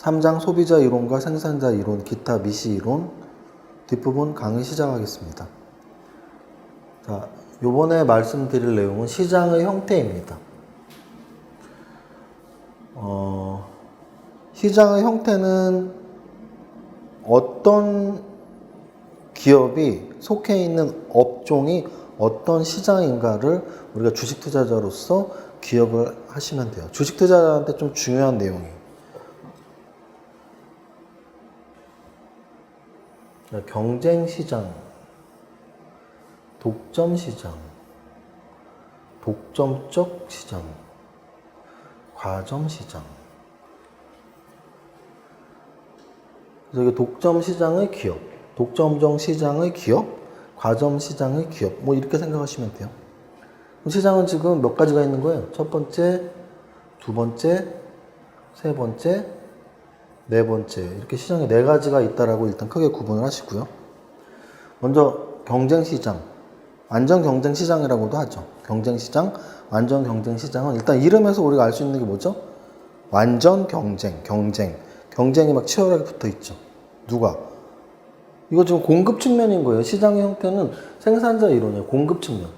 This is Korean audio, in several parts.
3장 소비자 이론과 생산자 이론, 기타 미시 이론 뒷부분 강의 시작하겠습니다. 자, 요번에 말씀드릴 내용은 시장의 형태입니다. 시장의 형태는 어떤 기업이 속해 있는 업종이 어떤 시장인가를 우리가 주식 투자자로서 기억을 하시면 돼요. 주식 투자자한테 좀 중요한 내용이에요. 경쟁시장, 독점시장, 독점적 시장, 과점시장. 그래서 독점시장의 기업, 독점적 시장의 기업, 과점시장의 기업, 뭐 이렇게 생각하시면 돼요. 시장은 지금 몇 가지가 있는 거예요? 첫 번째, 두 번째, 세 번째, 네 번째, 이렇게 시장에 네 가지가 있다라고 일단 크게 구분을 하시고요. 먼저 경쟁시장, 완전경쟁시장이라고도 하죠. 경쟁시장, 완전경쟁시장은 일단 이름에서 우리가 알 수 있는 게 뭐죠? 완전경쟁, 경쟁이 막 치열하게 붙어 있죠. 누가? 이거 지금 공급 측면인 거예요. 시장의 형태는 생산자 이론이에요. 공급 측면.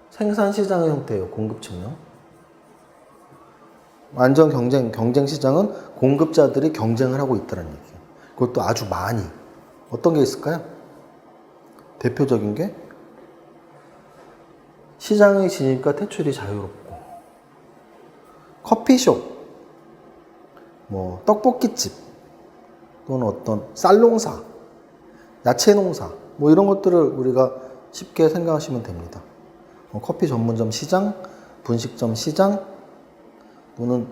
생산 시장의 형태예요. 공급 측면. 완전 경쟁 시장은 공급자들이 경쟁을 하고 있다는 얘기예요. 그것도 아주 많이. 어떤 게 있을까요? 대표적인 게 시장의 진입과 퇴출이 자유롭고, 커피숍, 뭐 떡볶이집, 또는 어떤 쌀농사, 야채농사, 뭐 이런 것들을 우리가 쉽게 생각하시면 됩니다. 커피 전문점 시장, 분식점 시장, 또는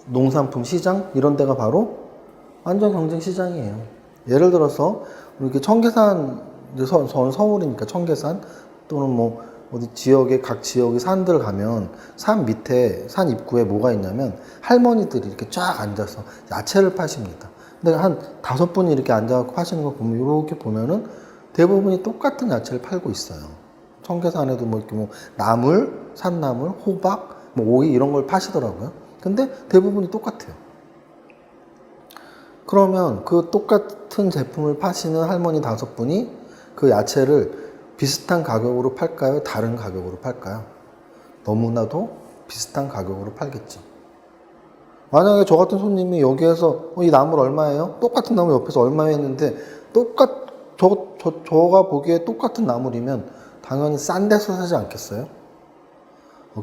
농산품 시장, 이런 데가 바로 완전 경쟁 시장이에요. 예를 들어서 이렇게 청계산, 저는 서울이니까 청계산, 또는 뭐 어디 지역에 각 지역의 산들 가면 산 밑에, 산 입구에 뭐가 있냐면 할머니들이 이렇게 쫙 앉아서 야채를 파십니다. 근데 한 5분이 이렇게 앉아서 파시는 거 보면, 이렇게 보면은 대부분이 똑같은 야채를 팔고 있어요. 청계산에도 뭐 이렇게 뭐 나물, 산나물, 호박, 뭐 오이 이런 걸 파시더라고요. 근데 대부분이 똑같아요. 그러면 그 똑같은 제품을 파시는 할머니 5분이 그 야채를 비슷한 가격으로 팔까요? 다른 가격으로 팔까요? 너무나도 비슷한 가격으로 팔겠죠. 만약에 저 같은 손님이 여기에서 이 나물 얼마예요? 똑같은 나물 옆에서 얼마에 했는데 저가 보기에 똑같은 나물이면 당연히 싼 데서 사지 않겠어요?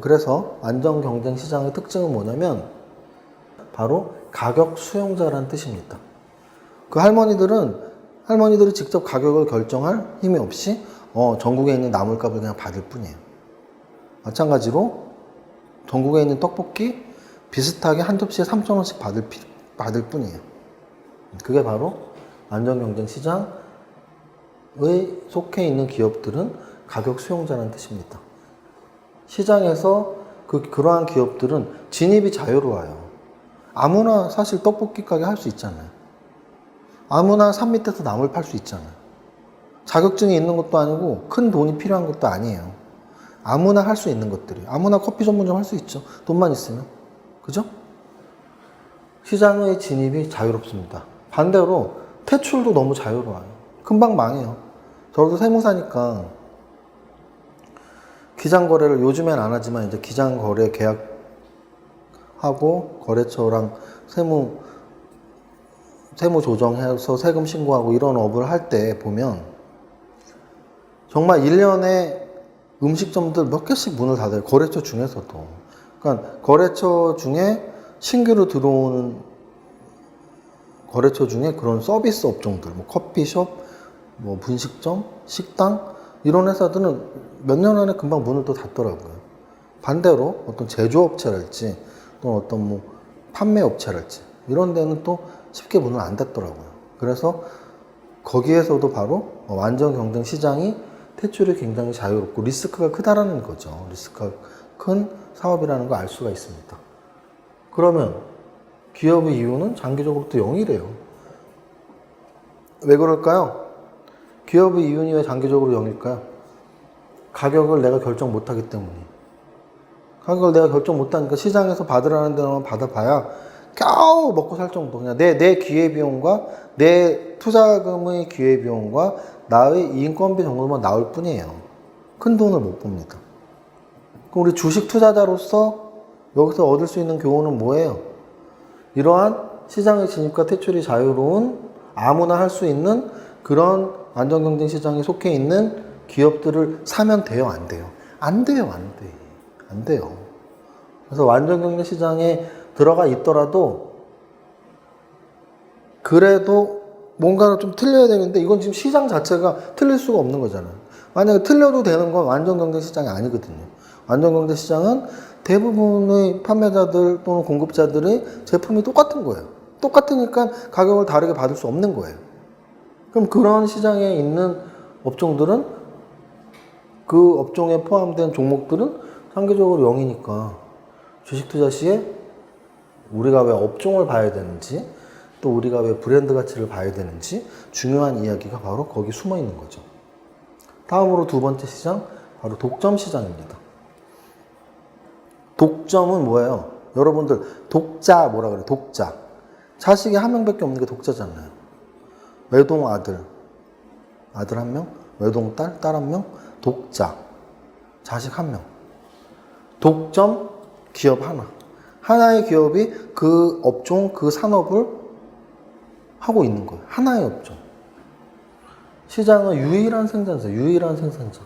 그래서 완전 경쟁 시장의 특징은 뭐냐면 바로 가격 수용자라는 뜻입니다. 그 할머니들이 직접 가격을 결정할 힘이 없이 전국에 있는 나물값을 그냥 받을 뿐이에요. 마찬가지로 전국에 있는 떡볶이 비슷하게 한 접시에 3,000원씩 받을 뿐이에요. 그게 바로 완전 경쟁 시장의 속해 있는 기업들은 가격 수용자라는 뜻입니다. 시장에서 그러한 기업들은 진입이 자유로워요. 아무나 사실 떡볶이 가게 할 수 있잖아요. 아무나 산 밑에서 나물 팔 수 있잖아요. 자격증이 있는 것도 아니고 큰 돈이 필요한 것도 아니에요. 아무나 할 수 있는 것들이. 아무나 커피 전문점 할 수 있죠. 돈만 있으면. 그죠? 시장의 진입이 자유롭습니다. 반대로 퇴출도 너무 자유로워요. 금방 망해요. 저도 세무사니까 기장거래를 요즘엔 안 하지만 이제 기장거래 계약하고 거래처랑 세무 조정해서 세금 신고하고 이런 업을 할 때 보면 정말 1년에 음식점들 몇 개씩 문을 닫아요. 거래처 중에서도. 그러니까 거래처 중에 신규로 들어오는 거래처 중에 그런 서비스 업종들, 뭐 커피숍, 뭐 분식점, 식당, 이런 회사들은 몇 년 안에 금방 문을 또 닫더라고요. 반대로 어떤 제조업체랄지, 또 어떤 뭐 판매업체랄지, 이런 데는 또 쉽게 문을 안 닫더라고요. 그래서 거기에서도 바로 완전 경쟁 시장이 퇴출이 굉장히 자유롭고 리스크가 크다라는 거죠. 리스크가 큰 사업이라는 걸 알 수가 있습니다. 그러면 기업의 이윤은 장기적으로 또 0이래요. 왜 그럴까요? 기업의 이윤이 왜 장기적으로 0일까요? 가격을 내가 결정 못하기 때문이에요. 가격을 내가 결정 못하니까 시장에서 받으라는 데만 받아봐야 겨우 먹고 살 정도. 그냥 내 기회비용과 내 투자금의 기회비용과 나의 인건비 정도만 나올 뿐이에요. 큰 돈을 못 봅니다. 그럼 우리 주식 투자자로서 여기서 얻을 수 있는 교훈은 뭐예요? 이러한 시장의 진입과 퇴출이 자유로운 아무나 할 수 있는 그런 안전경쟁시장에 속해 있는 기업들을 사면 돼요? 안 돼요? 안 돼요. 안 돼. 안 돼요. 그래서 완전경쟁시장에 들어가 있더라도 그래도 뭔가를 좀 틀려야 되는데 이건 지금 시장 자체가 틀릴 수가 없는 거잖아요. 만약에 틀려도 되는 건 완전경쟁시장이 아니거든요. 완전경쟁시장은 대부분의 판매자들 또는 공급자들의 제품이 똑같은 거예요. 똑같으니까 가격을 다르게 받을 수 없는 거예요. 그럼 그런 시장에 있는 업종들은 그 업종에 포함된 종목들은 상대적으로 0이니까 주식 투자 시에 우리가 왜 업종을 봐야 되는지 또 우리가 왜 브랜드 가치를 봐야 되는지 중요한 이야기가 바로 거기 숨어 있는 거죠. 다음으로 두 번째 시장, 바로 독점 시장입니다. 독점은 뭐예요? 여러분들 독자 뭐라 그래요? 독자. 자식이 한 명밖에 없는 게 독자잖아요. 외동 아들, 아들 한 명, 외동 딸, 딸 한 명, 독자, 자식 한 명. 독점 기업 하나. 하나의 기업이 그 업종, 그 산업을 하고 있는 거예요. 하나의 업종. 시장은 유일한 생산자, 유일한 생산자.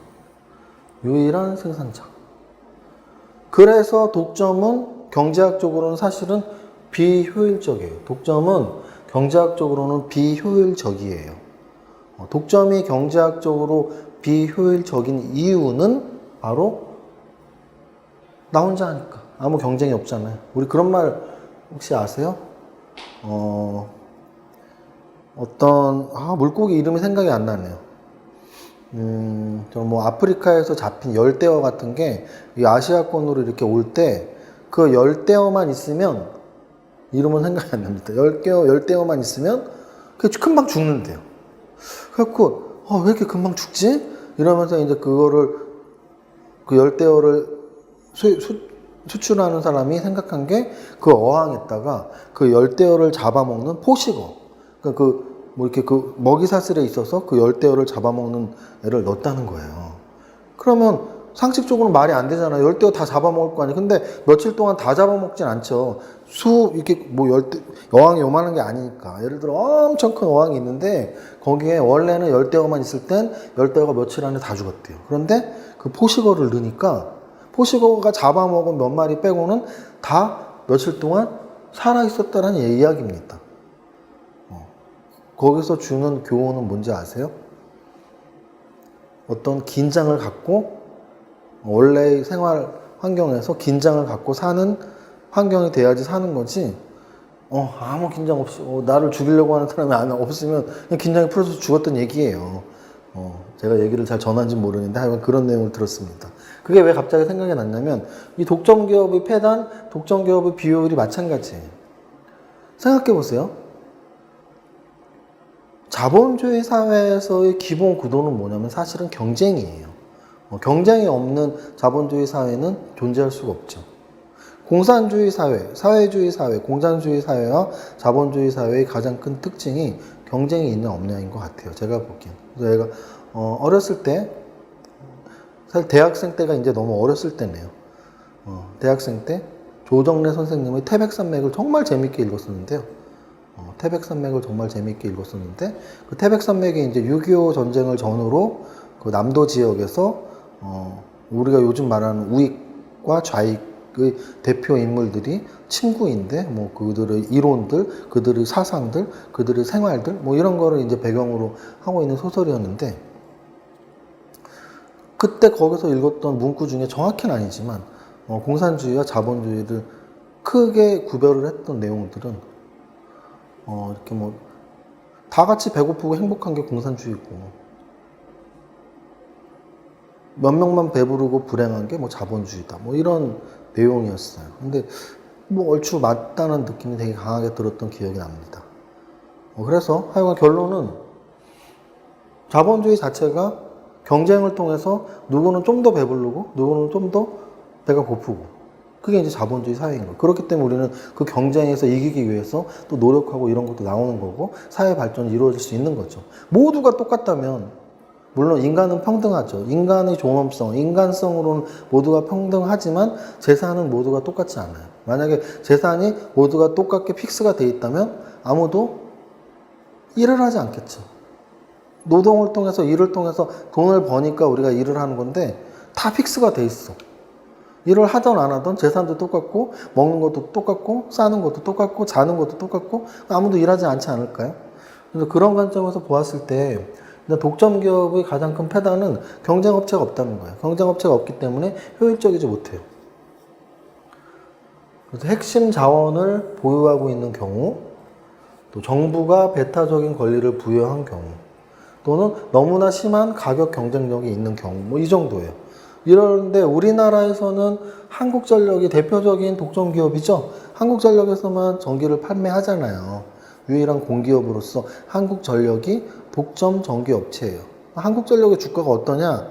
유일한 생산자. 그래서 독점은 경제학적으로는 사실은 비효율적이에요. 독점은 경제학적으로는 비효율적이에요. 독점이 경제학적으로 비효율적인 이유는 바로 나 혼자 하니까. 아무 경쟁이 없잖아요. 우리 그런 말 혹시 아세요? 물고기 이름이 생각이 안 나네요. 뭐 아프리카에서 잡힌 열대어 같은 게 이 아시아권으로 이렇게 올 때 그 열대어만 있으면 이름은 생각이 안 납니다. 열대어만 있으면 그 금방 죽는데요. 그래갖고 왜 이렇게 금방 죽지? 이러면서 이제 그거를 그 열대어를 수출하는 사람이 생각한 게 그 어항에다가 그 열대어를 잡아먹는 포식어. 그러니까 이렇게 그 먹이 사슬에 있어서 그 열대어를 잡아먹는 애를 넣었다는 거예요. 그러면 상식적으로 말이 안 되잖아요. 열대어 다 잡아먹을 거 아니에요. 근데 며칠 동안 다 잡아먹진 않죠. 이렇게 뭐 어항이 요만한 게 아니니까. 예를 들어 엄청 큰 어항이 있는데 거기에 원래는 열대어만 있을 땐 열대어가 며칠 안에 다 죽었대요. 그런데 그 포식어를 넣으니까 포식어가 잡아먹은 몇 마리 빼고는 다 며칠 동안 살아있었다는 이야기입니다. 거기서 주는 교훈은 뭔지 아세요? 어떤 긴장을 갖고 원래의 생활 환경에서 긴장을 갖고 사는 환경이 돼야지 사는 거지. 아무 긴장 없이 나를 죽이려고 하는 사람이 없으면 그냥 긴장이 풀어서 죽었던 얘기예요. 제가 얘기를 잘 전한지 모르는데 하여간 그런 내용을 들었습니다. 그게 왜 갑자기 생각이 났냐면 이 독점 기업의 폐단, 독점 기업의 비효율이 마찬가지예요. 생각해 보세요. 자본주의 사회에서의 기본 구도는 뭐냐면 사실은 경쟁이에요. 경쟁이 없는 자본주의 사회는 존재할 수가 없죠. 공산주의 사회, 사회주의 사회, 공산주의 사회와 자본주의 사회의 가장 큰 특징이 경쟁이 있냐 없냐인 것 같아요. 제가 보기엔. 그래서 제가 어렸을 때, 사실 대학생 때가 이제 너무 어렸을 때네요. 대학생 때 조정래 선생님의 태백산맥을 정말 재밌게 읽었었는데요. 태백산맥을 정말 재밌게 읽었었는데 그 태백산맥이 이제 6.25 전쟁을 전후로 그 남도 지역에서 우리가 요즘 말하는 우익과 좌익의 대표 인물들이 친구인데 뭐 그들의 이론들, 그들의 사상들, 그들의 생활들 뭐 이런 거를 이제 배경으로 하고 있는 소설이었는데 그때 거기서 읽었던 문구 중에 정확히는 아니지만 공산주의와 자본주의를 크게 구별을 했던 내용들은 이렇게 뭐 다 같이 배고프고 행복한 게 공산주의고 몇 명만 배부르고 불행한 게 뭐 자본주의다. 뭐 이런 내용이었어요. 근데 뭐 얼추 맞다는 느낌이 되게 강하게 들었던 기억이 납니다. 그래서 하여간 결론은 자본주의 자체가 경쟁을 통해서 누구는 좀 더 배부르고 누구는 좀 더 배가 고프고 그게 이제 자본주의 사회인 거예요. 그렇기 때문에 우리는 그 경쟁에서 이기기 위해서 또 노력하고 이런 것도 나오는 거고 사회 발전이 이루어질 수 있는 거죠. 모두가 똑같다면 물론 인간은 평등하죠. 인간의 존엄성, 인간성으로는 모두가 평등하지만 재산은 모두가 똑같지 않아요. 만약에 재산이 모두가 똑같게 픽스가 돼 있다면 아무도 일을 하지 않겠죠. 노동을 통해서 일을 통해서 돈을 버니까 우리가 일을 하는 건데 다 픽스가 돼 있어. 일을 하던 안 하던 재산도 똑같고 먹는 것도 똑같고 사는 것도 똑같고 자는 것도 똑같고 아무도 일하지 않지 않을까요? 그래서 그런 관점에서 보았을 때 독점 기업의 가장 큰 폐단은 경쟁업체가 없다는 거예요. 경쟁업체가 없기 때문에 효율적이지 못해요. 그래서 핵심 자원을 보유하고 있는 경우, 또 정부가 배타적인 권리를 부여한 경우, 또는 너무나 심한 가격 경쟁력이 있는 경우, 뭐 이 정도예요. 이런데 우리나라에서는 한국전력이 대표적인 독점 기업이죠. 한국전력에서만 전기를 판매하잖아요. 유일한 공기업으로서 한국전력이 독점 전기업체예요. 한국전력의 주가가 어떠냐?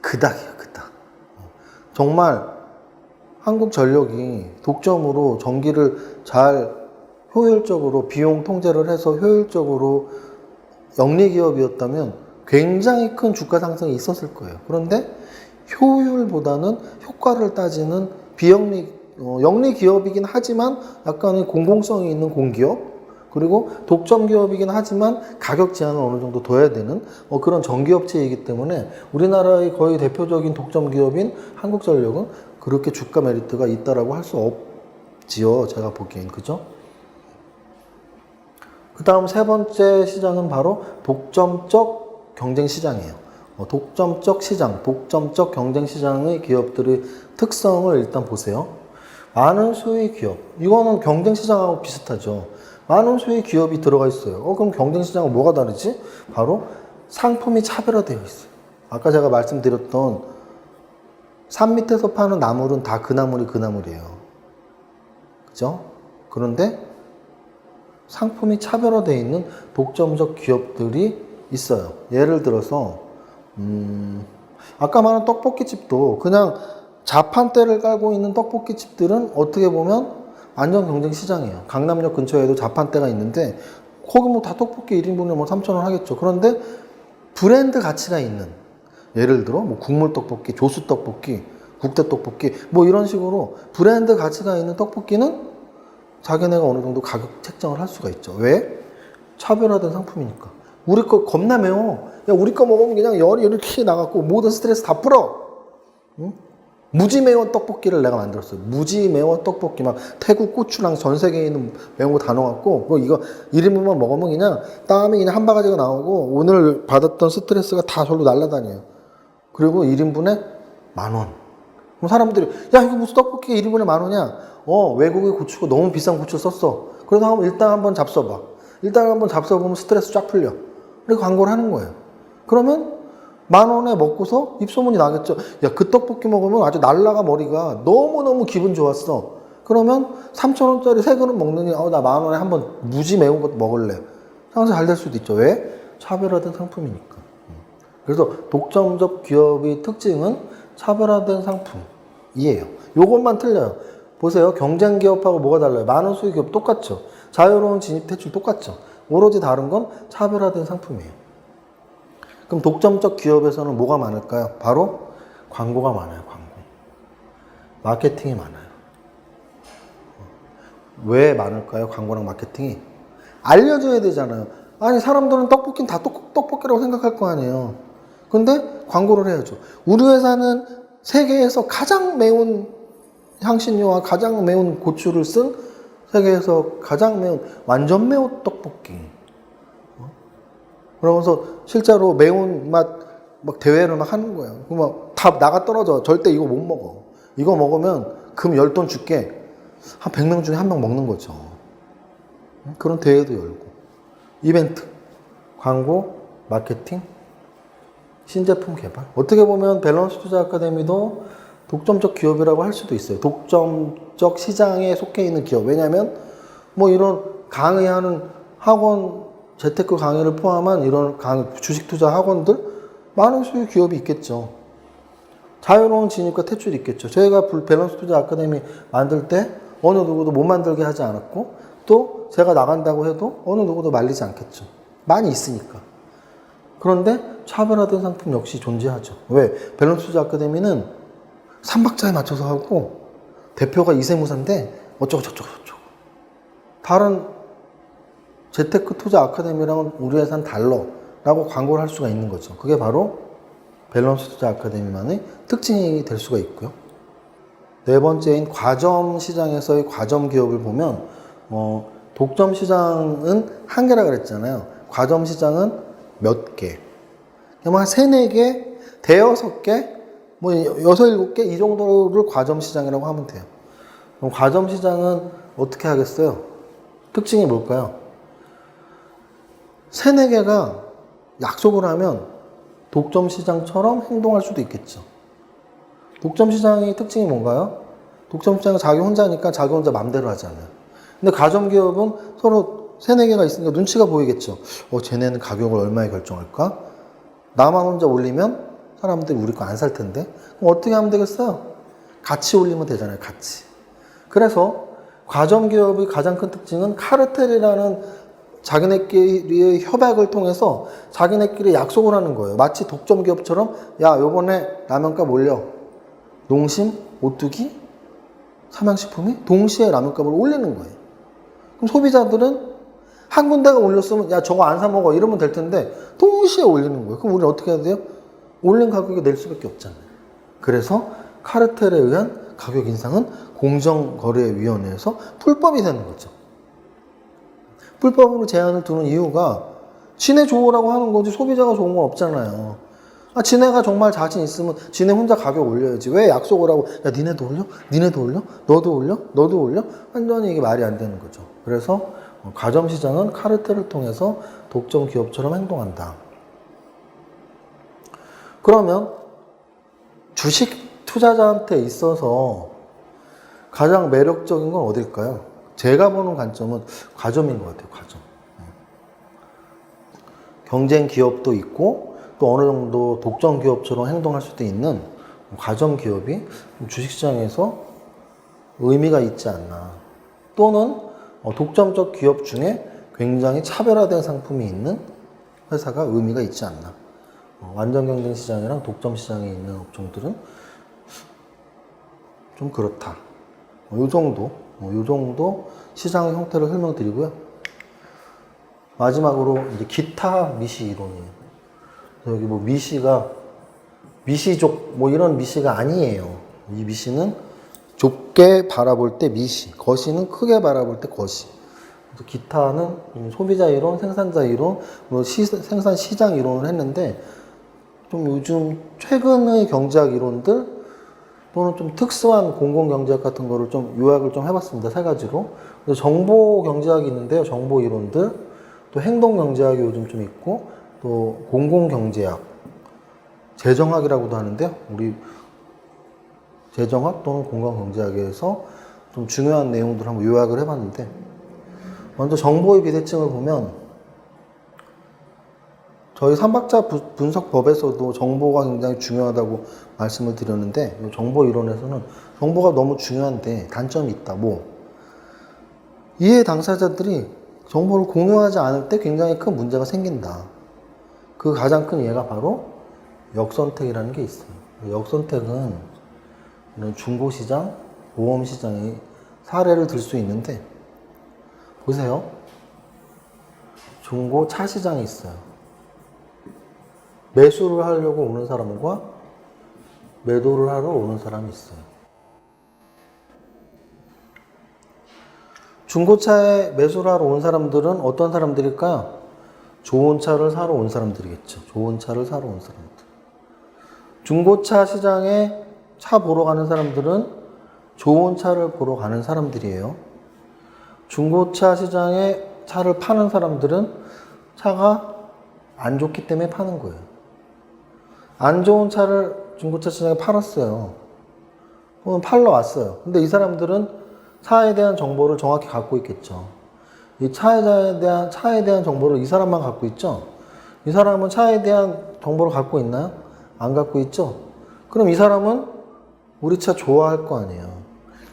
그닥이에요, 그닥. 정말 한국전력이 독점으로 전기를 잘 효율적으로 비용 통제를 해서 효율적으로 영리기업이었다면 굉장히 큰 주가 상승이 있었을 거예요. 그런데 효율보다는 효과를 따지는 영리기업이긴 하지만 약간의 공공성이 있는 공기업, 그리고 독점 기업이긴 하지만 가격 제한을 어느 정도 둬야 되는 그런 전기업체이기 때문에 우리나라의 거의 대표적인 독점 기업인 한국전력은 그렇게 주가 메리트가 있다라고 할 수 없지요. 제가 보기엔. 그죠? 그 다음 세 번째 시장은 바로 독점적 경쟁 시장이에요. 독점적 시장, 독점적 경쟁 시장의 기업들의 특성을 일단 보세요. 많은 수의 기업. 이거는 경쟁 시장하고 비슷하죠. 많은 수의 기업이 들어가 있어요. 그럼 경쟁 시장은 뭐가 다르지? 바로 상품이 차별화되어 있어요. 아까 제가 말씀드렸던 산 밑에서 파는 나물은 다 그 나물이 그 나물이에요. 그죠? 그런데 상품이 차별화되어 있는 독점적 기업들이 있어요. 예를 들어서 아까 말한 떡볶이집도 그냥 자판대를 깔고 있는 떡볶이집들은 어떻게 보면 완전 경쟁 시장이에요. 강남역 근처에도 자판대가 있는데 거기 뭐 다 떡볶이 1인분에 뭐 3,000원 하겠죠. 그런데 브랜드 가치가 있는, 예를 들어 뭐 국물 떡볶이, 조수 떡볶이, 국대 떡볶이 뭐 이런 식으로 브랜드 가치가 있는 떡볶이는 자기네가 어느 정도 가격 책정을 할 수가 있죠. 왜? 차별화된 상품이니까. 우리 거 겁나 매워. 야, 우리 거 먹으면 그냥 열이 이렇게 나갖고 모든 스트레스 다 풀어. 응? 무지 매운 떡볶이를 내가 만들었어요. 무지 매운 떡볶이. 막 태국 고추랑 전 세계에 있는 매운 거 다 넣어갖고 이거 1인분만 먹으면 그냥 땀이 그냥 한 바가지가 나오고 오늘 받았던 스트레스가 다 절로 날아다녀요. 그리고 1인분에 10,000원. 그럼 사람들이 야, 이거 무슨 떡볶이가 1인분에 10,000원이야? 외국의 고추가 너무 비싼 고추 썼어. 그래서 일단 한번 잡숴봐. 일단 한번 잡숴보면 스트레스 쫙 풀려. 그리고 광고를 하는 거예요. 그러면 10,000원에 먹고서 입소문이 나겠죠. 야, 그 떡볶이 먹으면 아주 날라가 머리가 너무너무 기분 좋았어. 그러면 3,000원짜리 세 그릇 먹느니 나 10,000원에 한번 무지 매운 것 먹을래. 상승 잘 될 수도 있죠. 왜? 차별화된 상품이니까. 그래서 독점적 기업의 특징은 차별화된 상품이에요. 요것만 틀려요. 보세요. 경쟁 기업하고 뭐가 달라요? 많은 수익 기업 똑같죠. 자유로운 진입 대출 똑같죠. 오로지 다른 건 차별화된 상품이에요. 그럼 독점적 기업에서는 뭐가 많을까요? 바로 광고가 많아요. 광고. 마케팅이 많아요. 왜 많을까요? 광고랑 마케팅이? 알려줘야 되잖아요. 아니, 사람들은 떡볶이는 다 떡볶이라고 생각할 거 아니에요. 근데 광고를 해야죠. 우리 회사는 세계에서 가장 매운 향신료와 가장 매운 고추를 쓴 세계에서 가장 매운 완전 매운 떡볶이. 그러면서 실제로 매운맛 막 대회를 막 하는 거예요. 그럼 다 나가 떨어져. 절대 이거 못 먹어. 이거 먹으면 금 10돈 줄게. 한 100명 중에 1명 먹는 거죠. 그런 대회도 열고. 이벤트, 광고, 마케팅, 신제품 개발. 어떻게 보면 밸런스 투자 아카데미도 독점적 기업이라고 할 수도 있어요. 독점적 시장에 속해 있는 기업. 왜냐하면 뭐 이런 강의하는 학원, 재테크 강의를 포함한 이런 주식 투자 학원들 많은 수요 기업이 있겠죠. 자유로운 진입과 퇴출이 있겠죠. 저희가 밸런스 투자 아카데미 만들 때 어느 누구도 못 만들게 하지 않았고, 또 제가 나간다고 해도 어느 누구도 말리지 않겠죠. 많이 있으니까. 그런데 차별화된 상품 역시 존재하죠. 왜? 밸런스 투자 아카데미는 3박자에 맞춰서 하고, 대표가 이세무사인데 어쩌고 저쩌고 저쩌고. 다른 재테크 투자 아카데미랑은 우리 회사는 달러라고 광고를 할 수가 있는 거죠. 그게 바로 밸런스 투자 아카데미만의 특징이 될 수가 있고요. 네 번째인 과점 시장에서의 과점 기업을 보면, 독점 시장은 한 개라 그랬잖아요. 과점 시장은 몇 개. 그냥 한 3, 4개, 대여섯 개, 뭐 6, 7개 이 정도를 과점 시장이라고 하면 돼요. 그럼 과점 시장은 어떻게 하겠어요? 특징이 뭘까요? 3, 4개가 약속을 하면 독점 시장처럼 행동할 수도 있겠죠. 독점 시장의 특징이 뭔가요? 독점 시장은 자기 혼자니까 자기 혼자 맘대로 하잖아요. 근데 가점 기업은 서로 3, 4개가 있으니까 눈치가 보이겠죠. 쟤네는 가격을 얼마에 결정할까? 나만 혼자 올리면 사람들이 우리 거 안 살 텐데. 그럼 어떻게 하면 되겠어요? 같이 올리면 되잖아요. 같이. 그래서 가점 기업의 가장 큰 특징은 카르텔이라는 자기네끼리의 협약을 통해서 자기네끼리 약속을 하는 거예요. 마치 독점 기업처럼, 야, 요번에 라면값 올려. 농심, 오뚜기, 삼양식품이 동시에 라면값을 올리는 거예요. 그럼 소비자들은 한 군데가 올렸으면, 야, 저거 안 사 먹어. 이러면 될 텐데, 동시에 올리는 거예요. 그럼 우리는 어떻게 해야 돼요? 올린 가격에 낼 수밖에 없잖아요. 그래서 카르텔에 의한 가격 인상은 공정거래위원회에서 불법이 되는 거죠. 불법으로 제한을 두는 이유가 지네 좋으라고 하는 거지 소비자가 좋은 건 없잖아요. 지네가 정말 자신 있으면 지네 혼자 가격 올려야지. 왜 약속을 하고, 야, 니네도 올려? 니네도 올려? 너도 올려? 너도 올려? 완전히 이게 말이 안 되는 거죠. 그래서 가점 시장은 카르텔을 통해서 독점 기업처럼 행동한다. 그러면 주식 투자자한테 있어서 가장 매력적인 건 어딜까요? 제가 보는 관점은 과점인 것 같아요. 과점. 경쟁 기업도 있고 또 어느 정도 독점 기업처럼 행동할 수도 있는 과점 기업이 주식시장에서 의미가 있지 않나. 또는 독점적 기업 중에 굉장히 차별화된 상품이 있는 회사가 의미가 있지 않나. 완전 경쟁 시장이랑 독점 시장에 있는 업종들은 좀 그렇다. 요 정도 시장의 형태를 설명드리고요. 마지막으로 이제 기타 미시 이론이에요. 여기 뭐 미시가 미시족 뭐 이런 미시가 아니에요. 이 미시는 좁게 바라볼 때 미시, 거시는 크게 바라볼 때 거시. 기타는 소비자 이론, 생산자 이론, 뭐 생산 시장 이론을 했는데 좀 요즘 최근의 경제학 이론들 또는 좀 특수한 공공경제학 같은 거를 좀 요약을 좀 해봤습니다. 3가지로. 정보경제학이 있는데요. 정보 이론들. 또 행동경제학이 요즘 좀 있고, 또 공공경제학, 재정학이라고도 하는데요. 우리 재정학 또는 공공경제학에서 좀 중요한 내용들을 한번 요약을 해봤는데, 먼저 정보의 비대칭을 보면, 저희 3박자 분석법에서도 정보가 굉장히 중요하다고 말씀을 드렸는데, 정보 이론에서는 정보가 너무 중요한데 단점이 있다. 이해 당사자들이 정보를 공유하지 않을 때 굉장히 큰 문제가 생긴다. 그 가장 큰 예가 바로 역선택이라는 게 있어요. 역선택은 이런 중고시장, 보험시장의 사례를 들 수 있는데, 보세요. 중고차 시장이 있어요. 매수를 하려고 오는 사람과 매도를 하러 오는 사람이 있어요. 중고차에 매수를 하러 온 사람들은 어떤 사람들일까요? 좋은 차를 사러 온 사람들이겠죠. 좋은 차를 사러 온 사람들. 중고차 시장에 차 보러 가는 사람들은 좋은 차를 보러 가는 사람들이에요. 중고차 시장에 차를 파는 사람들은 차가 안 좋기 때문에 파는 거예요. 안 좋은 차를 중고차 시장에 팔았어요. 그럼 팔러 왔어요. 근데 이 사람들은 차에 대한 정보를 정확히 갖고 있겠죠. 이 차에 대한 정보를 이 사람만 갖고 있죠. 이 사람은 차에 대한 정보를 갖고 있나요? 안 갖고 있죠. 그럼 이 사람은 우리 차 좋아할 거 아니에요.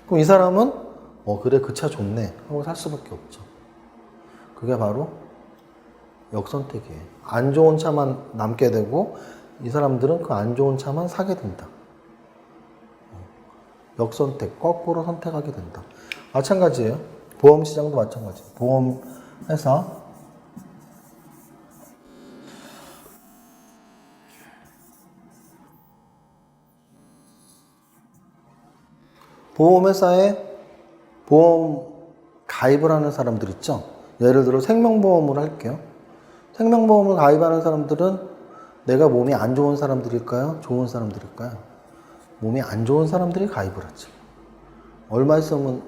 그럼 이 사람은 그래 그 차 좋네 하고 살 수밖에 없죠. 그게 바로 역선택이에요. 안 좋은 차만 남게 되고 이 사람들은 그 안 좋은 차만 사게 된다. 역선택, 거꾸로 선택하게 된다. 마찬가지예요. 보험 시장도 마찬가지. 보험 회사 보험회사에 보험 가입을 하는 사람들 있죠. 예를 들어 생명보험을 할게요. 생명보험을 가입하는 사람들은 내가 몸이 안 좋은 사람들일까요? 좋은 사람들일까요? 몸이 안 좋은 사람들이 가입을 하죠. 얼마 있으면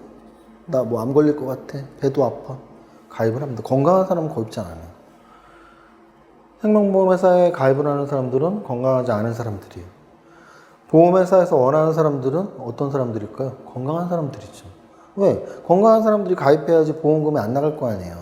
나 뭐 암 걸릴 것 같아. 배도 아파. 가입을 합니다. 건강한 사람은 가입 잘 안 해요. 생명보험회사에 가입을 하는 사람들은 건강하지 않은 사람들이에요. 보험회사에서 원하는 사람들은 어떤 사람들일까요? 건강한 사람들이죠. 왜? 건강한 사람들이 가입해야지 보험금이 안 나갈 거 아니에요.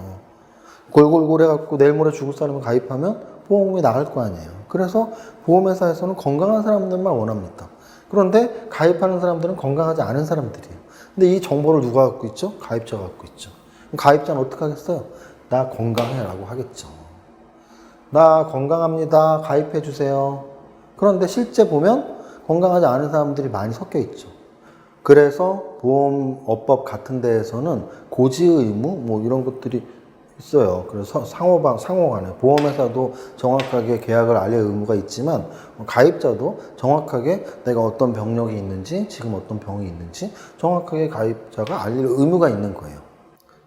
골골골 해갖고 내일 모레 죽을 사람을 가입하면 보험금이 나갈 거 아니에요. 그래서 보험회사에서는 건강한 사람들만 원합니다. 그런데 가입하는 사람들은 건강하지 않은 사람들이에요. 근데 이 정보를 누가 갖고 있죠? 가입자가 갖고 있죠. 그럼 가입자는 어떻게 하겠어요? 나 건강해 라고 하겠죠. 나 건강합니다. 가입해 주세요. 그런데 실제 보면 건강하지 않은 사람들이 많이 섞여 있죠. 그래서 보험업법 같은 데에서는 고지 의무 뭐 이런 것들이 있어요. 그래서 상호간에 보험회사도 정확하게 계약을 알릴 의무가 있지만 가입자도 정확하게 내가 어떤 병력이 있는지 지금 어떤 병이 있는지 정확하게 가입자가 알릴 의무가 있는 거예요.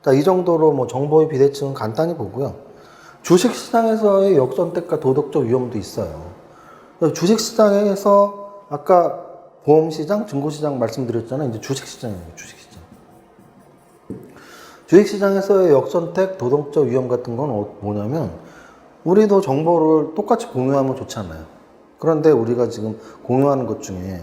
자, 이 정도로 뭐 정보의 비대칭은 간단히 보고요. 주식시장에서의 역선택과 도덕적 위험도 있어요. 주식시장에서 아까 보험시장, 증거시장 말씀드렸잖아요. 이제 주식시장이에요. 주식시장. 주식시장에서의 역선택, 도덕적 위험 같은 건 뭐냐면 우리도 정보를 똑같이 공유하면 좋잖아요. 그런데 우리가 지금 공유하는 것 중에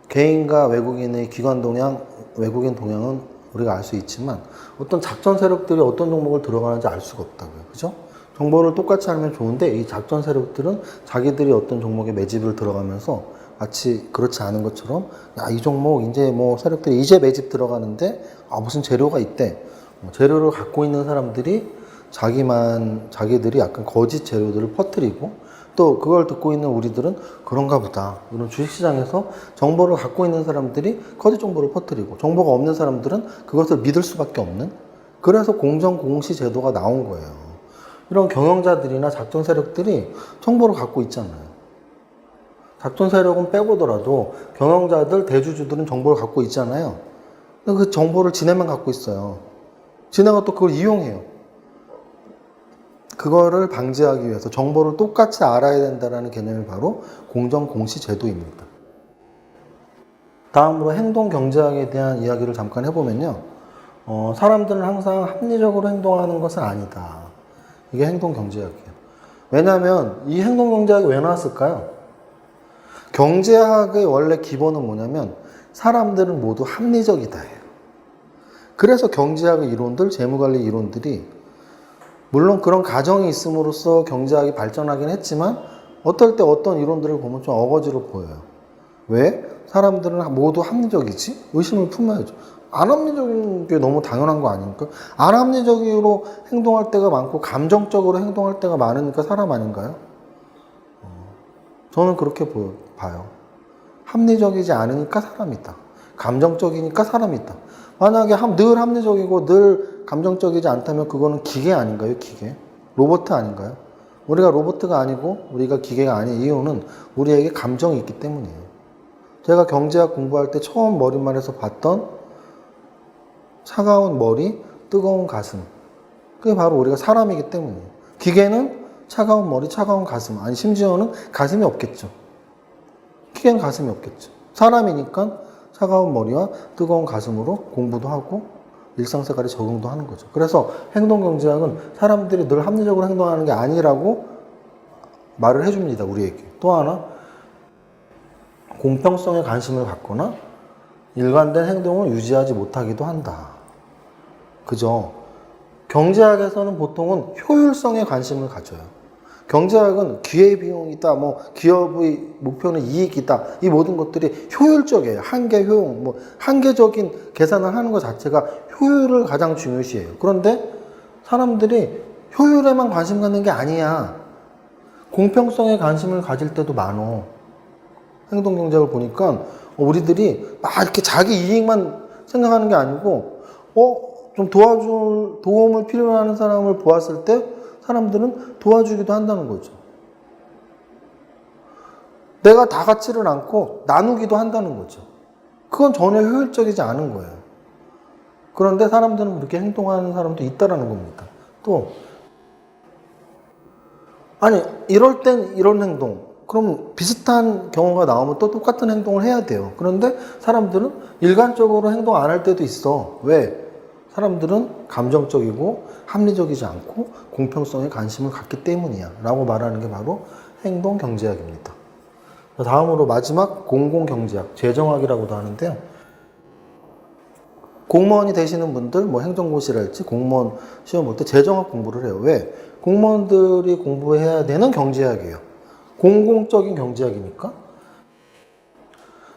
개인과 외국인의 기관 동향, 외국인 동향은 우리가 알 수 있지만 어떤 작전 세력들이 어떤 종목을 들어가는지 알 수가 없다고요. 그죠? 정보를 똑같이 알면 좋은데 이 작전 세력들은 자기들이 어떤 종목에 매집을 들어가면서 마치 그렇지 않은 것처럼 야, 이 종목 이제 뭐 세력들이 이제 매집 들어가는데 무슨 재료가 있대. 재료를 갖고 있는 사람들이 자기들이 약간 거짓 재료들을 퍼뜨리고 또 그걸 듣고 있는 우리들은 그런가 보다. 이런 주식시장에서 정보를 갖고 있는 사람들이 거짓 정보를 퍼뜨리고 정보가 없는 사람들은 그것을 믿을 수밖에 없는 그래서 공정공시 제도가 나온 거예요. 이런 경영자들이나 작전 세력들이 정보를 갖고 있잖아요. 작전 세력은 빼고더라도 경영자들, 대주주들은 정보를 갖고 있잖아요. 그 정보를 지네만 갖고 있어요. 지네가 또 그걸 이용해요. 그거를 방지하기 위해서 정보를 똑같이 알아야 된다는 개념이 바로 공정공시 제도입니다. 다음으로 행동경제학에 대한 이야기를 잠깐 해보면요. 사람들은 항상 합리적으로 행동하는 것은 아니다. 이게 행동경제학이에요. 왜냐하면 이 행동경제학이 왜 나왔을까요? 경제학의 원래 기본은 뭐냐면 사람들은 모두 합리적이다 해요. 그래서 경제학의 이론들, 재무관리 이론들이 물론 그런 가정이 있음으로써 경제학이 발전하긴 했지만 어떨 때 어떤 이론들을 보면 좀 어거지로 보여요. 왜? 사람들은 모두 합리적이지? 의심을 품어야죠. 안 합리적인 게 너무 당연한 거 아닙니까? 안 합리적으로 행동할 때가 많고 감정적으로 행동할 때가 많으니까 사람 아닌가요? 저는 그렇게 봐요. 합리적이지 않으니까 사람이다. 감정적이니까 사람이다. 만약에 늘 합리적이고 늘 감정적이지 않다면 그거는 기계 아닌가요? 기계? 로봇 아닌가요? 우리가 로봇가 아니고 우리가 기계가 아닌 이유는 우리에게 감정이 있기 때문이에요. 제가 경제학 공부할 때 처음 머릿말에서 봤던 차가운 머리, 뜨거운 가슴. 그게 바로 우리가 사람이기 때문이에요. 기계는 차가운 머리, 차가운 가슴. 아니 심지어는 가슴이 없겠죠. 기계는 가슴이 없겠죠. 사람이니까 차가운 머리와 뜨거운 가슴으로 공부도 하고 일상생활에 적응도 하는 거죠. 그래서 행동경제학은 사람들이 늘 합리적으로 행동하는 게 아니라고 말을 해줍니다. 우리에게. 또 하나 공평성에 관심을 갖거나 일관된 행동을 유지하지 못하기도 한다. 그죠? 경제학에서는 보통은 효율성에 관심을 가져요. 경제학은 기회비용이다, 뭐 기업의 목표는 이익이다. 이 모든 것들이 효율적이에요. 한계 효용, 뭐 한계적인 계산을 하는 것 자체가 효율을 가장 중요시해요. 그런데 사람들이 효율에만 관심 갖는 게 아니야. 공평성에 관심을 가질 때도 많어. 행동경제학을 보니까 우리들이 막 이렇게 자기 이익만 생각하는 게 아니고 좀 도움을 필요로 하는 사람을 보았을 때 사람들은 도와주기도 한다는 거죠. 내가 다 갖지를 않고 나누기도 한다는 거죠. 그건 전혀 효율적이지 않은 거예요. 그런데 사람들은 그렇게 행동하는 사람도 있다라는 겁니다. 또 아니 이럴 땐 이런 행동, 그럼 비슷한 경우가 나오면 또 똑같은 행동을 해야 돼요. 그런데 사람들은 일관적으로 행동 안 할 때도 있어. 왜? 사람들은 감정적이고 합리적이지 않고 공평성에 관심을 갖기 때문이야 라고 말하는 게 바로 행동경제학입니다. 다음으로 마지막 공공경제학, 재정학이라고도 하는데요. 공무원이 되시는 분들, 뭐 행정고시랄지 공무원 시험 볼 때 재정학 공부를 해요. 왜? 공무원들이 공부해야 되는 경제학이에요. 공공적인 경제학이니까.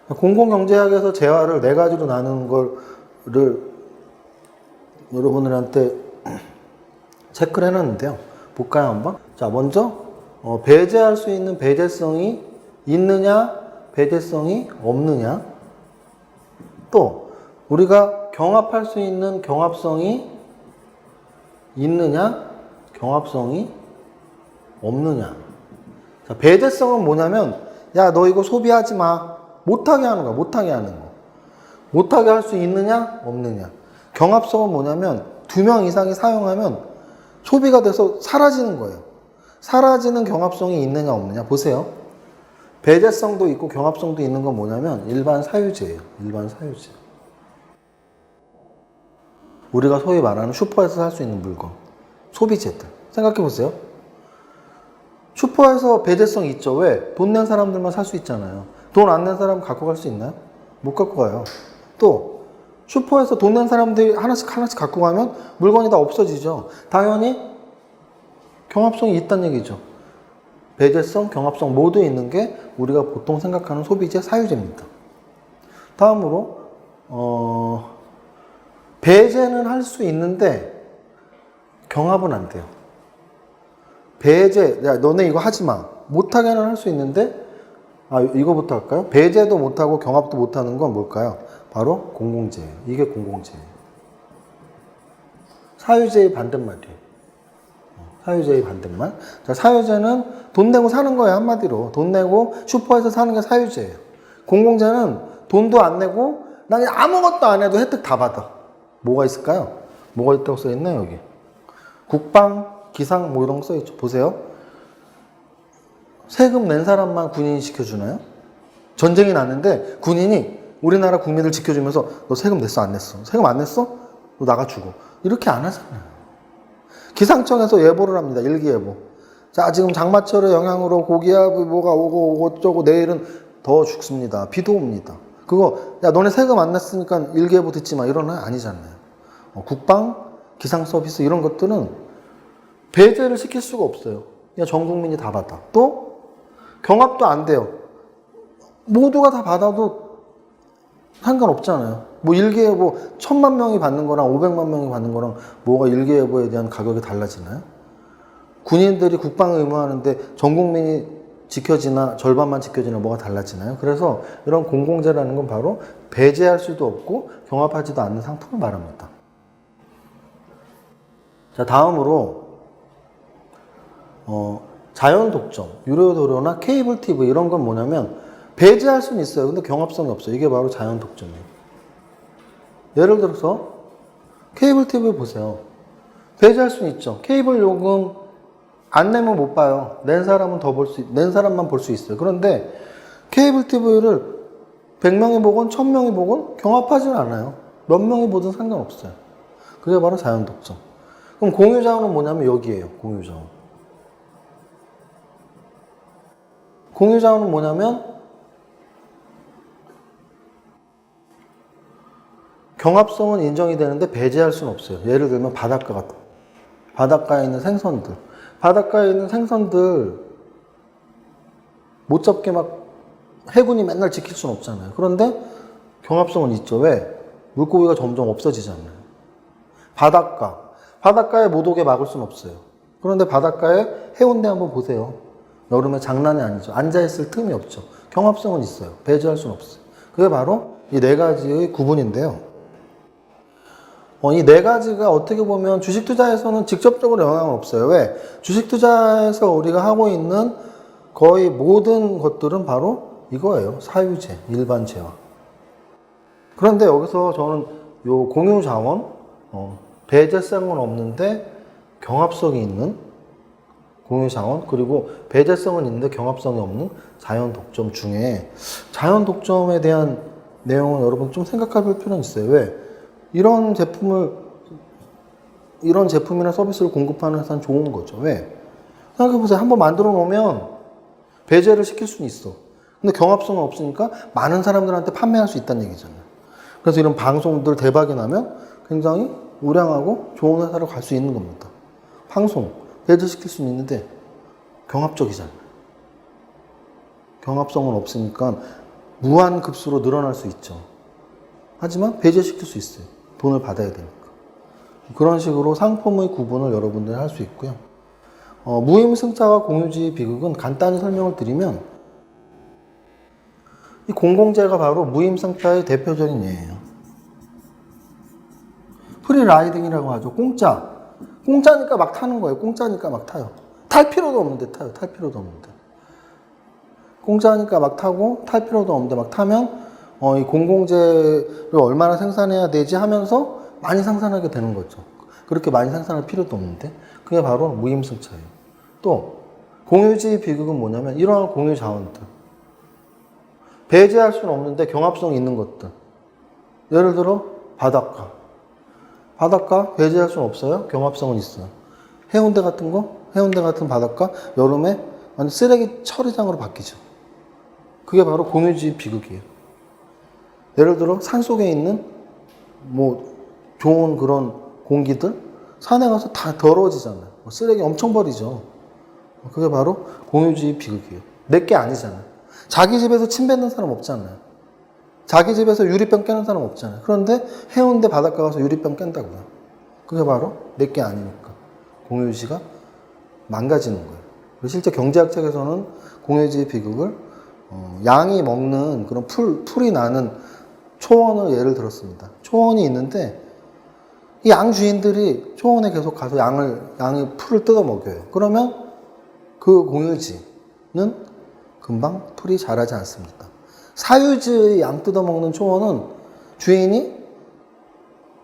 공공경제학에서 재화를 네 가지로 나누는 거를 여러분들한테 체크를 해놨는데요. 볼까요, 한번? 자, 먼저 배제할 수 있는 배제성이 있느냐, 배제성이 없느냐. 또 우리가 경합할 수 있는 경합성이 있느냐, 경합성이 없느냐. 자, 배제성은 뭐냐면 야, 너 이거 소비하지 마. 못하게 하는 거야. 못하게 하는 거. 못하게 할 수 있느냐, 없느냐. 경합성은 뭐냐면 2명 이상이 사용하면 소비가 돼서 사라지는 거예요. 사라지는 경합성이 있느냐, 없느냐. 보세요. 배제성도 있고 경합성도 있는 건 뭐냐면 일반 사유제예요. 일반 사유제. 우리가 소위 말하는 슈퍼에서 살 수 있는 물건. 소비재들. 생각해 보세요. 슈퍼에서 배제성이 있죠. 왜? 돈 낸 사람들만 살 수 있잖아요. 돈 안 낸 사람 갖고 갈 수 있나요? 못 갖고 가요. 또 슈퍼에서 돈 낸 사람들이 하나씩 갖고 가면 물건이 다 없어지죠. 당연히 경합성이 있다는 얘기죠. 배제성, 경합성 모두 있는 게 우리가 보통 생각하는 소비재 사유재입니다. 다음으로 배제는 할 수 있는데 경합은 안 돼요. 배제, 야, 너네 이거 하지 마. 못하게는 할 수 있는데, 이거부터 할까요? 배제도 못하고 경합도 못하는 건 뭘까요? 바로 공공재예요. 이게 공공재예요. 사유재의 반대말이에요. 사유재의 반대말. 자, 사유재는 돈 내고 사는 거예요, 한마디로. 돈 내고 슈퍼에서 사는 게 사유재예요. 공공재는 돈도 안 내고, 나 그냥 아무것도 안 해도 혜택 다 받아. 뭐가 있을까요? 뭐가 있다고 써있나요, 여기? 국방, 기상 뭐 이런 거 써있죠. 보세요. 세금 낸 사람만 군인이 지켜주나요? 전쟁이 났는데 군인이 우리나라 국민을 지켜주면서 너 세금 냈어, 안 냈어? 세금 안 냈어? 너 나가 죽어. 이렇게 안 하잖아요. 기상청에서 예보를 합니다. 일기예보. 자, 지금 장마철의 영향으로 고기압이 뭐가 오고 어쩌고 내일은 더 죽습니다. 비도 옵니다. 그거 야, 너네 세금 안 냈으니까 일기예보 듣지 마. 이런 거 아니잖아요. 국방, 기상 서비스 이런 것들은 배제를 시킬 수가 없어요. 그냥 전 국민이 다 받아. 또 경합도 안 돼요. 모두가 다 받아도 상관없잖아요. 뭐 일기예보 1000만 명이 받는 거랑 500만 명이 받는 거랑 뭐가 일기예보에 대한 가격이 달라지나요? 군인들이 국방을 의무하는데 전 국민이 지켜지나 절반만 지켜지나 뭐가 달라지나요? 그래서 이런 공공재라는 건 바로 배제할 수도 없고 경합하지도 않는 상품을 말합니다. 자, 다음으로 자연 독점, 유료 도료나 케이블 TV 이런 건 뭐냐면 배제할 수는 있어요. 근데 경합성이 없어요. 이게 바로 자연 독점이에요. 예를 들어서 케이블 TV 보세요. 배제할 수는 있죠. 케이블 요금 안 내면 못 봐요. 낸 사람은 낸 사람만 볼 수 있어요. 그런데 케이블 TV를 100명이 보건 1000명이 보건 경합하지는 않아요. 몇 명이 보든 상관없어요. 그게 바로 자연 독점. 그럼 공유자원은 뭐냐면 여기에요. 공유자원. 공유자원은 뭐냐면 경합성은 인정이 되는데 배제할 수는 없어요. 예를 들면 바닷가 같은 바닷가에 있는 생선들. 바닷가에 있는 생선들 못 잡게 막 해군이 맨날 지킬 수는 없잖아요. 그런데 경합성은 있죠. 왜? 물고기가 점점 없어지잖아요. 바닷가에 못 오게 막을 수는 없어요. 그런데 바닷가에 해운대 한번 보세요. 여름에 장난이 아니죠. 앉아있을 틈이 없죠. 경합성은 있어요. 배제할 수는 없어요. 그게 바로 이 네 가지의 구분인데요. 이 네 가지가 어떻게 보면 주식 투자에서는 직접적으로 영향은 없어요. 왜? 주식 투자에서 우리가 하고 있는 거의 모든 것들은 바로 이거예요. 사유제, 일반제와. 그런데 여기서 저는 요 공유자원, 배제성은 없는데 경합성이 있는 공유자원, 그리고 배제성은 있는데 경합성이 없는 자연 독점 중에 자연 독점에 대한 내용은 여러분 좀 생각해 볼 필요는 있어요. 왜? 이런 제품이나 서비스를 공급하는 회사는 좋은 거죠. 왜? 생각해 보세요. 한번 만들어 놓으면 배제를 시킬 수는 있어. 근데 경합성은 없으니까 많은 사람들한테 판매할 수 있다는 얘기잖아요. 그래서 이런 방송들 대박이 나면 굉장히 우량하고 좋은 회사로 갈 수 있는 겁니다. 방송 배제시킬 수는 있는데 경합적이잖아요. 경합성은 없으니까 무한급수로 늘어날 수 있죠. 하지만 배제시킬 수 있어요. 돈을 받아야 되니까. 그런 식으로 상품의 구분을 여러분들이 할 수 있고요. 무임승차와 공유지 비극은 간단히 설명을 드리면 이 공공재가 바로 무임승차의 대표적인 예예요. 프리라이딩이라고 하죠. 공짜니까 막 타는 거예요. 공짜니까 막 타요. 탈 필요도 없는데 타요. 탈 필요도 없는데. 공짜니까 막 타고 탈 필요도 없는데 막 타면 이 공공재를 얼마나 생산해야 되지 하면서 많이 생산하게 되는 거죠. 그렇게 많이 생산할 필요도 없는데 그게 바로 무임승차예요. 또 공유지 비극은 뭐냐면 이러한 공유 자원들 배제할 수는 없는데 경합성이 있는 것들. 예를 들어 바닷가 배제할 수는 없어요. 경합성은 있어요. 해운대 같은 바닷가 여름에 완전 쓰레기 처리장으로 바뀌죠. 그게 바로 공유지 비극이에요. 예를 들어 산속에 있는 좋은 그런 공기들 산에 가서 다 더러워지잖아요. 쓰레기 엄청 버리죠. 그게 바로 공유지 비극이에요. 내게 아니잖아요. 자기 집에서 침 뱉는 사람 없잖아요. 자기 집에서 유리병 깨는 사람 없잖아요. 그런데 해운대 바닷가 가서 유리병 깬다고요. 그게 바로 내게 아니니까 공유지가 망가지는 거예요. 실제 경제학 책에서는 공유지 비극을 양이 먹는 그런 풀이 나는 초원을 예를 들었습니다. 초원이 있는데 이 양 주인들이 초원에 계속 가서 양이 풀을 뜯어 먹여요. 그러면 그 공유지는 금방 풀이 자라지 않습니다. 사유지의 양 뜯어 먹는 초원은 주인이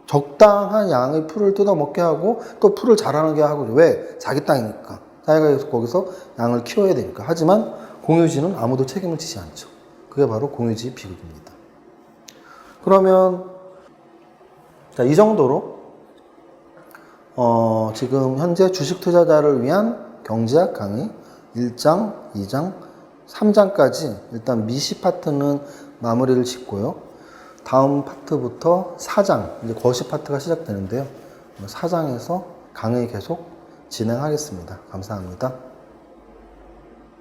적당한 양의 풀을 뜯어 먹게 하고 또 풀을 자라나게 하고 왜? 자기 땅이니까. 자기가 계속 거기서 양을 키워야 되니까. 하지만 공유지는 아무도 책임을 지지 않죠. 그게 바로 공유지 비극입니다. 그러면 이 정도로 지금 현재 주식 투자자를 위한 경제학 강의 1장, 2장, 3장까지 일단 미시 파트는 마무리를 짓고요. 다음 파트부터 4장, 이제 거시 파트가 시작되는데요. 4장에서 강의 계속 진행하겠습니다. 감사합니다.